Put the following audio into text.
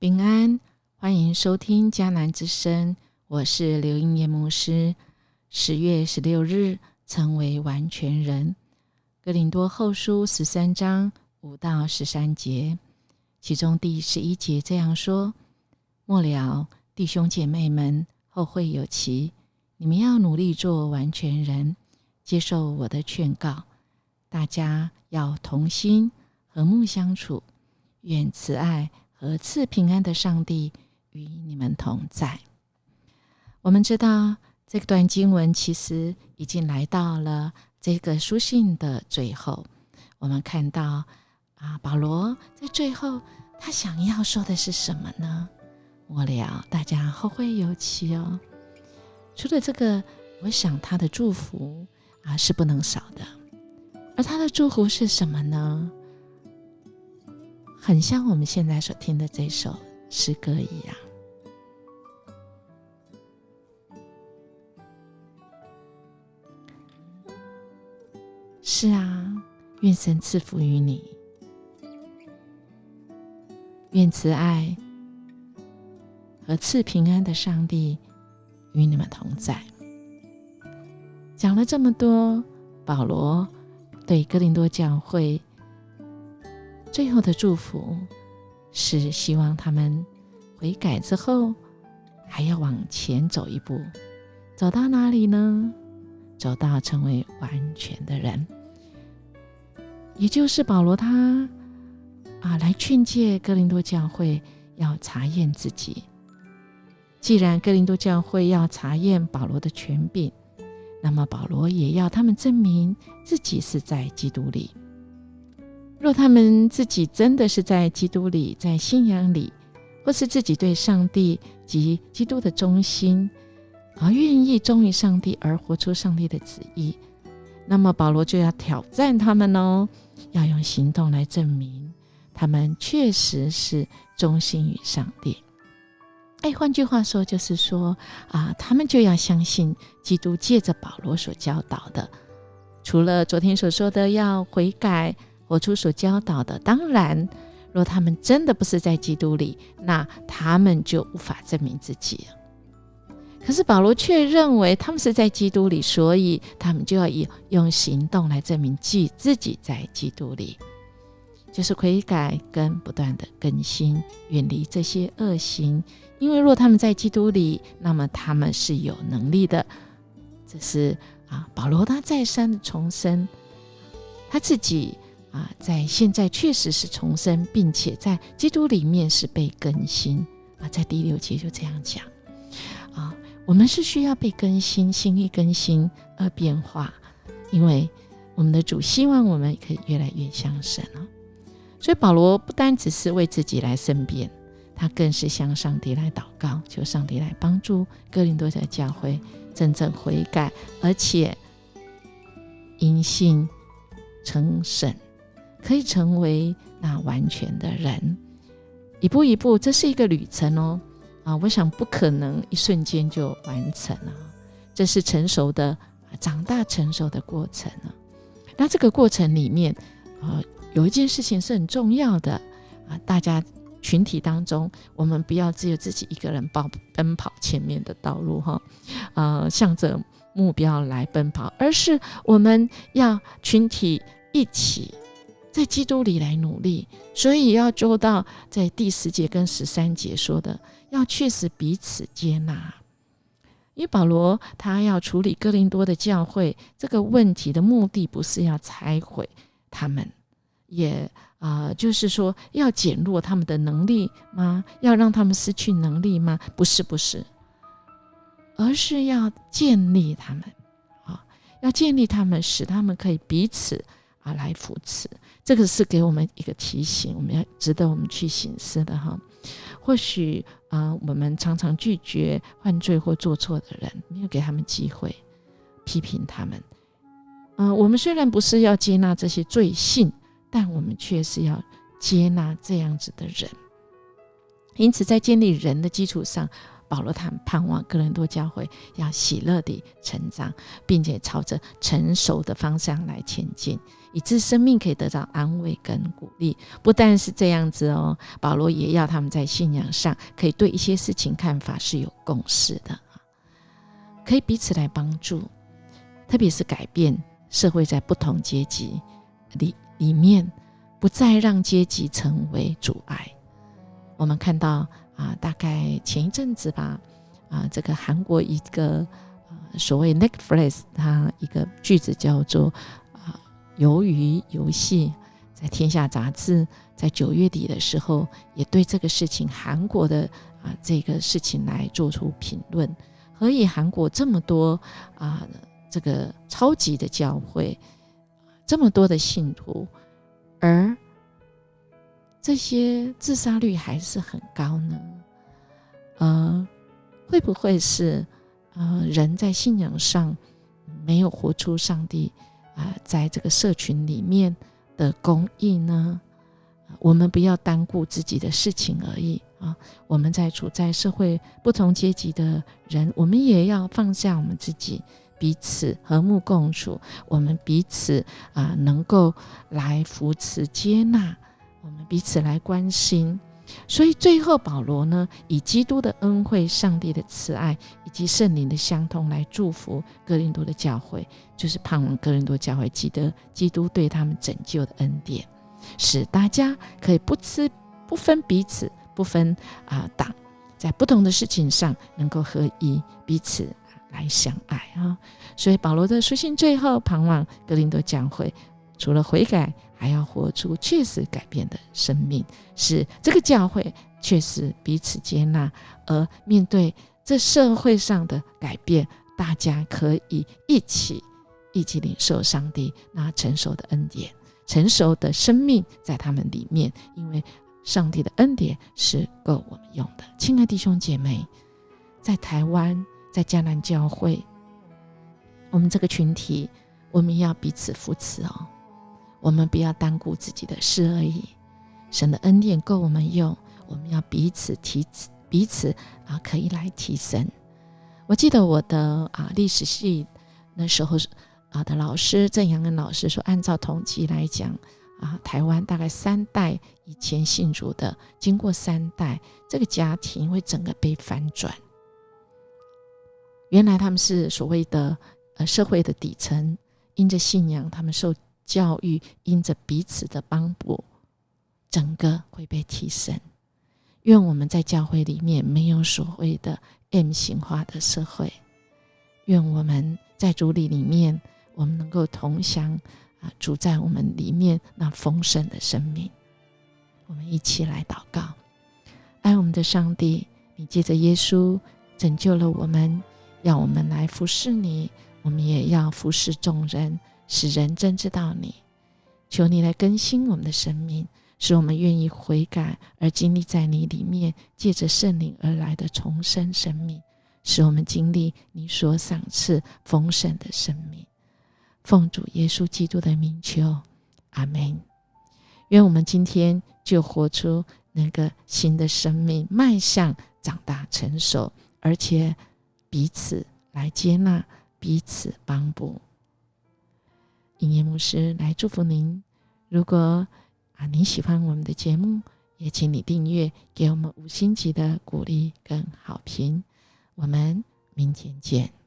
平安，欢迎收听迦南之声，我是刘英叶牧师。10月16日，成为完全人。哥林多后书13章5到13节，其中第11节这样说：末了，弟兄姐妹们，后会有期，你们要努力做完全人，接受我的劝告，大家要同心和睦相处，愿慈爱和赐平安的上帝与你们同在。我们知道这段经文其实已经来到了这个书信的最后，我们看到保罗在最后他想要说的是什么呢？末了，大家后会有期哦。除了这个，我想他的祝福是不能少的。而他的祝福是什么呢？很像我们现在所听的这首诗歌一样。是啊，愿神赐福于你，愿慈爱和赐平安的上帝与你们同在。讲了这么多，保罗对哥林多教会最后的祝福是希望他们悔改之后还要往前走一步，走到哪里呢？走到成为完全的人，也就是保罗他来劝诫哥林多教会要查验自己。既然哥林多教会要查验保罗的权柄，那么保罗也要他们证明自己是在基督里。若他们自己真的是在基督里，在信仰里，或是自己对上帝及基督的忠心，而愿意忠于上帝而活出上帝的旨意，那么保罗就要挑战他们哦，要用行动来证明他们确实是忠心于上帝。换句话说就是说他们就要相信基督借着保罗所教导的，除了昨天所说的要悔改活出所教导的，当然若他们真的不是在基督里，那他们就无法证明自己。可是保罗却认为他们是在基督里，所以他们就要用行动来证明自己在基督里，就是悔改跟不断的更新，远离这些恶行。因为若他们在基督里，那么他们是有能力的。这是保罗他再三的重申他自己在现在确实是重生，并且在基督里面是被更新在第6节就这样讲我们是需要被更新，心意更新而变化，因为我们的主希望我们可以越来越像神所以保罗不单只是为自己来申辩，他更是向上帝来祷告，求上帝来帮助哥林多的教会真正悔改，而且因信成圣，可以成为那完全的人。一步一步，这是一个旅程我想不可能一瞬间就完成这是成熟的长大成熟的过程那这个过程里面有一件事情是很重要的大家群体当中，我们不要只有自己一个人奔跑前面的道路向着目标来奔跑，而是我们要群体一起在基督里来努力。所以要做到在第10节跟13节说的，要确实彼此接纳。因为保罗他要处理哥林多的教会这个问题的目的，不是要拆毁他们，也就是说要减弱他们的能力吗？要让他们失去能力吗？不是，而是要建立他们要建立他们，使他们可以彼此来扶持。这个是给我们一个提醒，我们要值得我们去省思的或许我们常常拒绝犯罪或做错的人，没有给他们机会批评他们我们虽然不是要接纳这些罪性，但我们却是要接纳这样子的人。因此在建立人的基础上，保罗他们盼望哥林多教会要喜乐地成长，并且朝着成熟的方向来前进，以致生命可以得到安慰跟鼓励。不但是这样子哦，保罗也要他们在信仰上可以对一些事情看法是有共识的，可以彼此来帮助，特别是改变社会在不同阶级里面，不再让阶级成为阻碍。我们看到大概前一阵子吧，这个韩国一个所谓 Netflix 它一个句子叫做鱿鱼游戏，在天下杂志在9月底的时候也对这个事情韩国的这个事情来做出评论。何以韩国这么多这个超级的教会，这么多的信徒，而这些自杀率还是很高呢？会不会是人在信仰上没有活出上帝在这个社群里面的公义呢？我们不要单顾自己的事情而已我们在处在社会不同阶级的人，我们也要放下我们自己，彼此和睦共处，我们彼此能够来扶持接纳，我们彼此来关心。所以最后保罗呢，以基督的恩惠、上帝的慈爱以及圣灵的相通来祝福哥林多的教会，就是盼望哥林多教会记得基督对他们拯救的恩典，使大家可以不分彼此，不分党，在不同的事情上能够合一，彼此来相爱所以保罗的书信最后盼望哥林多教会除了悔改，还要活出确实改变的生命，使这个教会确实彼此接纳，而面对这社会上的改变，大家可以一起领受上帝那成熟的恩典，成熟的生命在他们里面，因为上帝的恩典是够我们用的。亲爱的弟兄姐妹，在台湾，在迦南教会，我们这个群体，我们要彼此扶持我们不要单顾自己的事而已，神的恩典够我们用，我们要彼此可以来提升。我记得我的历史系那时候的老师郑阳恩老师说，按照统计来讲台湾大概3代以前信主的，经过3代，这个家庭会整个被翻转。原来他们是所谓的社会的底层，因着信仰，他们受教育，因着彼此的帮补，整个会被提升。愿我们在教会里面没有所谓的 M 型化的社会，愿我们在主里面，我们能够同享主在我们里面那丰盛的生命。我们一起来祷告。爱我们的上帝，你借着耶稣拯救了我们，要我们来服侍你，我们也要服侍众人，使人真知道你。求你来更新我们的生命，使我们愿意悔改，而经历在你里面借着圣灵而来的重生生命，使我们经历你所赏赐丰盛的生命。奉主耶稣基督的名求，阿们。愿我们今天就活出那个新的生命，迈向长大成熟，而且彼此来接纳，彼此帮补。音乐牧师来祝福您。如果您喜欢我们的节目，也请你订阅，给我们5星级的鼓励跟好评。我们明天见。